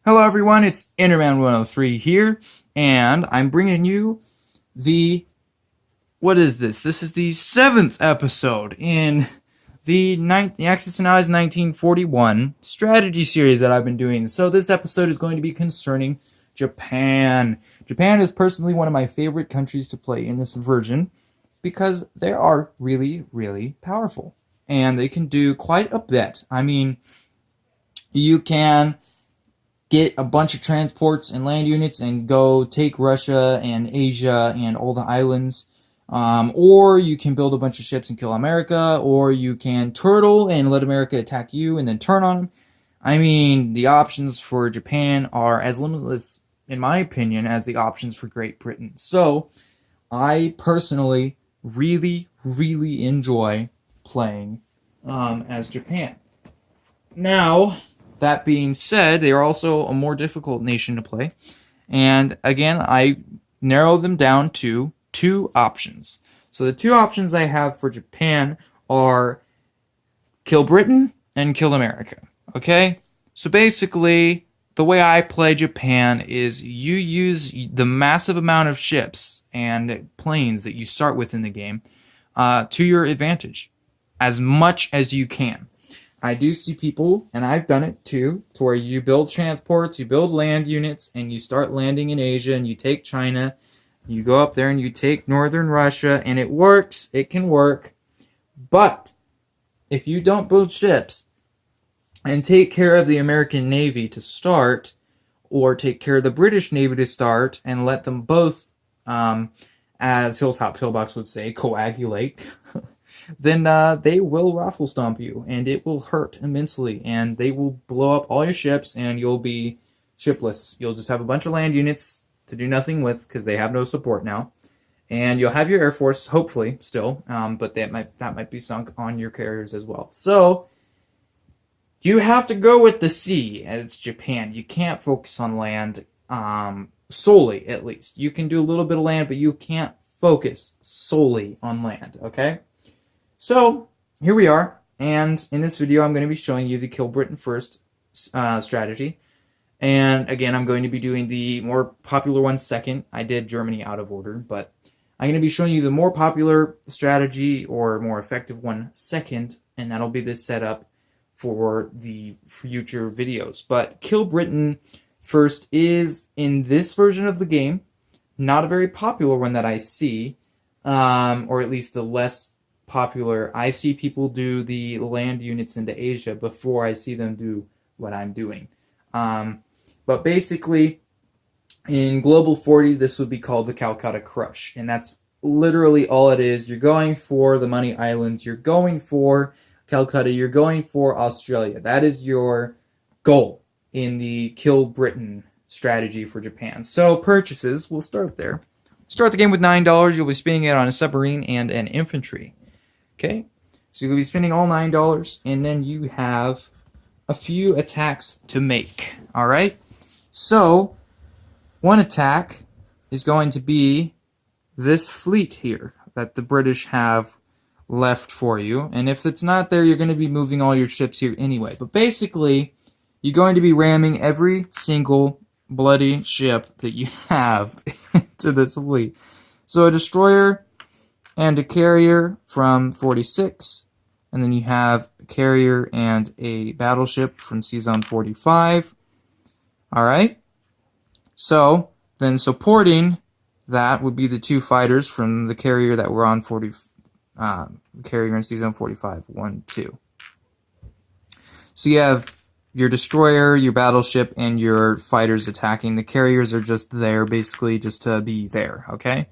Hello everyone, it's Enderman103 here, and I'm bringing you what is this? This is the 7th episode in the Axis and Allies 1941 strategy series that I've been doing. So this episode is going to be concerning Japan. Japan is personally one of my favorite countries to play in this version because they are really, really powerful. And they can do quite a bit. I mean, you can get a bunch of transports and land units and go take Russia and Asia and all the islands. Or you can build a bunch of ships and kill America, or you can turtle and let America attack you and then turn on them. I mean, the options for Japan are as limitless, in my opinion, as the options for Great Britain. So, I personally really, really enjoy playing as Japan. Now, that being said, they are also a more difficult nation to play. And again, I narrowed them down to two options. So the two options I have for Japan are kill Britain and kill America. Okay? So basically, the way I play Japan is you use the massive amount of ships and planes that you start with in the game to your advantage as much as you can. I do see people, and I've done it too, to where you build transports, you build land units, and you start landing in Asia, and you take China, you go up there and you take northern Russia, and it works, it can work. But if you don't build ships and take care of the American Navy to start, or take care of the British Navy to start, and let them both, as Hilltop Pillbox would say, coagulate, then they will raffle stomp you, and it will hurt immensely, and they will blow up all your ships, and you'll be shipless. You'll just have a bunch of land units to do nothing with, because they have no support now, and you'll have your Air Force, hopefully, still, but that might be sunk on your carriers as well. So, you have to go with the sea, as it's Japan. You can't focus on land, solely, at least. You can do a little bit of land, but you can't focus solely on land, okay? So, here we are, and in this video I'm going to be showing you the Kill Britain First strategy, and again I'm going to be doing the more popular one second. I did Germany out of order, but I'm going to be showing you the more popular strategy or more effective one second, and that'll be the setup for the future videos. But Kill Britain First is, in this version of the game, not a very popular one that I see, or at least the less popular. I see people do the land units into Asia before I see them do what I'm doing. But basically, in Global 40, this would be called the Calcutta Crush, and that's literally all it is. You're going for the Money Islands, you're going for Calcutta, you're going for Australia. That is your goal in the Kill Britain strategy for Japan. So purchases, we'll start there. Start the game with $9. You'll be spending it on a submarine and an infantry. Okay, so you'll be spending all $9, and then you have a few attacks to make. All right, so one attack is going to be this fleet here that the British have left for you, and if it's not there, you're going to be moving all your ships here anyway. But basically, you're going to be ramming every single bloody ship that you have to this fleet. So a destroyer and a carrier from 46, and then you have a carrier and a battleship from Season 45. Alright, so then supporting that would be the two fighters from the carrier that were on the carrier in Season 45, 1, 2. So you have your destroyer, your battleship, and your fighters attacking. The carriers are just there, basically, just to be there, okay?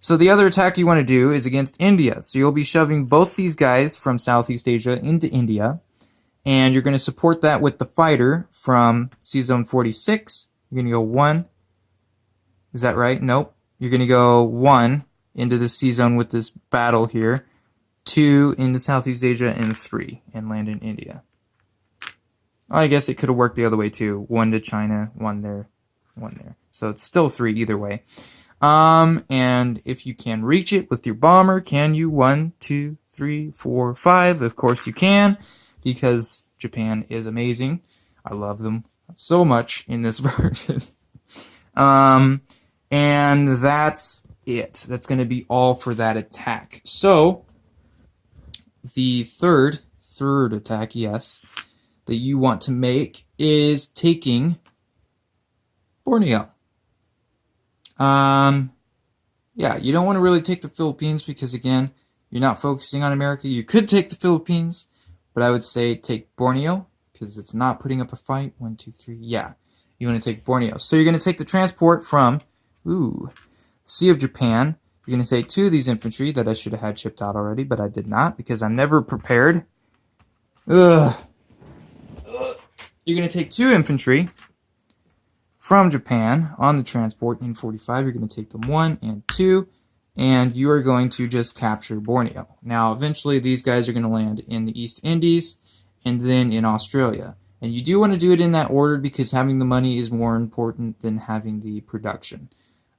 So the other attack you want to do is against India. So you'll be shoving both these guys from Southeast Asia into India, and you're going to support that with the fighter from Season 46. You're going to go 1. Is that right? Nope. You're going to go 1 into the Season with this battle here, 2 into Southeast Asia, and 3, and land in India. I guess it could have worked the other way too. 1 to China, 1 there, 1 there. So it's still 3 either way. And if you can reach it with your bomber, can you? 1, 2, 3, 4, 5. Of course you can, because Japan is amazing. I love them. so much in this version. And that's it. That's going to be all for that attack. So, the third attack, yes, that you want to make is taking Borneo. Yeah, you don't want to really take the Philippines because, again, you're not focusing on America. You could take the Philippines, but I would say take Borneo because it's not putting up a fight. 1, 2, 3. Yeah, you want to take Borneo. So you're going to take the transport from, Sea of Japan. You're going to take 2 of these infantry that I should have had shipped out already, but I did not because I'm never prepared. You're going to take 2 infantry from Japan on the transport in 45. You're going to take them 1 and 2, and you are going to just capture Borneo. Now, eventually, these guys are going to land in the East Indies and then in Australia. And you do want to do it in that order because having the money is more important than having the production.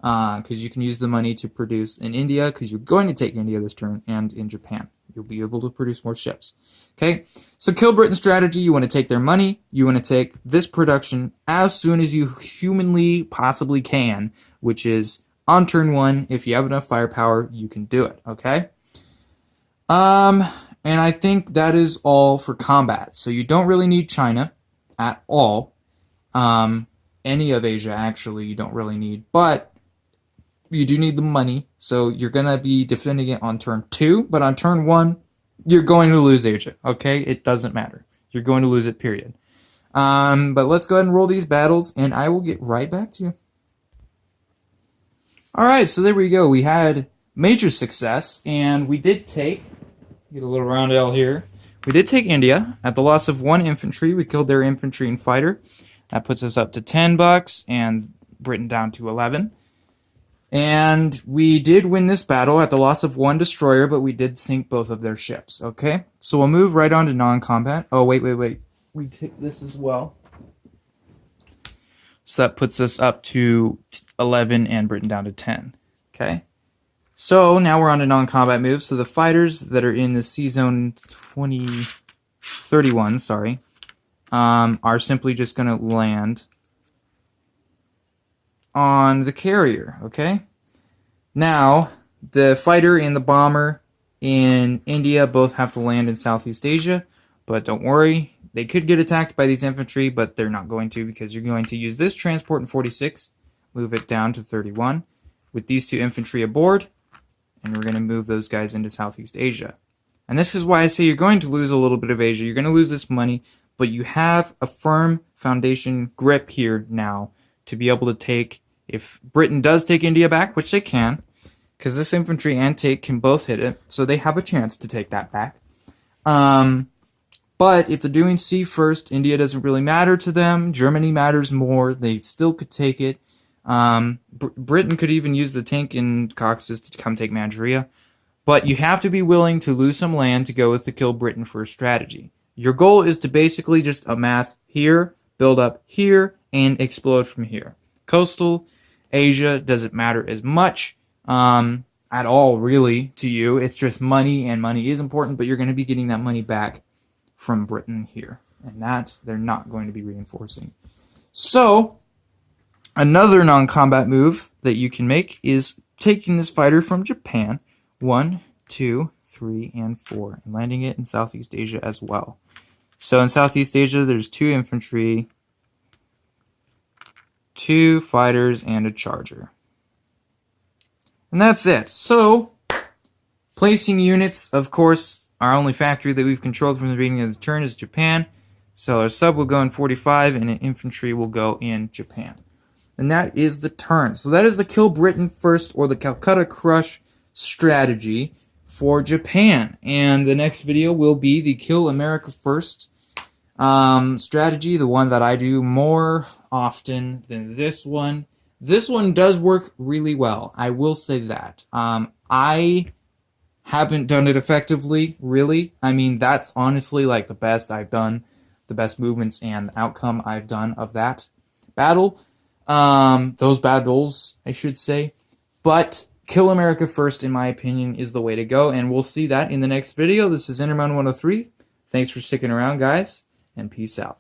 Because you can use the money to produce in India, because you're going to take India this turn, and in Japan. You'll be able to produce more ships. Okay, so kill Britain strategy, you want to take their money, you want to take this production as soon as you humanly possibly can, which is on turn 1. If you have enough firepower, you can do it, okay? And I think that is all for combat. So you don't really need China at all. Any of Asia, actually, you don't really need, but you do need the money, so you're going to be defending it on turn 2, but on turn 1, you're going to lose Asia, okay? It doesn't matter. You're going to lose it, period. But let's go ahead and roll these battles, and I will get right back to you. Alright, so there we go. We had major success, and we did take, get a little round L here, we did take India. At the loss of 1 infantry, we killed their infantry and fighter. That puts us up to $10, and Britain down to 11. And we did win this battle at the loss of 1 destroyer, but we did sink both of their ships, okay? So we'll move right on to non-combat. Oh, wait. We take this as well. So that puts us up to 11 and Britain down to 10, okay? So now we're on to non-combat moves. So the fighters that are in the Sea Zone 31, are simply just going to land on the carrier, okay? Now, the fighter and the bomber in India both have to land in Southeast Asia, but don't worry, they could get attacked by these infantry, but they're not going to because you're going to use this transport in 46, move it down to 31, with these 2 infantry aboard, and we're going to move those guys into Southeast Asia. And this is why I say you're going to lose a little bit of Asia. You're going to lose this money, but you have a firm foundation grip here now to be able to take, if Britain does take India back, which they can, because this infantry and take can both hit it, so they have a chance to take that back. But if they're doing sea first, India doesn't really matter to them. Germany matters more. They still could take it. Britain could even use the tank in Caucasus to come take Manchuria. But you have to be willing to lose some land to go with the kill Britain first strategy. Your goal is to basically just amass here, build up here, and explode from here. Coastal Asia doesn't matter as much at all, really, to you. It's just money, and money is important, but you're going to be getting that money back from Britain here. And that, they're not going to be reinforcing. So, another non-combat move that you can make is taking this fighter from Japan, 1, 2, 3, and 4, and landing it in Southeast Asia as well. So in Southeast Asia, there's 2 infantry, 2 fighters, and a charger. And that's it. So, placing units, of course, our only factory that we've controlled from the beginning of the turn is Japan. So our sub will go in 45, and an infantry will go in Japan. And that is the turn. So that is the Kill Britain First, or the Calcutta Crush strategy for Japan. And the next video will be the Kill America First strategy, the one that I do more often than this one. This one does work really well, I will say that. I haven't done it effectively, really. I mean, that's honestly like the best I've done, the best movements and outcome I've done of that battle. Those battles, I should say. But Kill America First, in my opinion, is the way to go, and we'll see that in the next video. This is Enderman 103. Thanks for sticking around, guys, and peace out.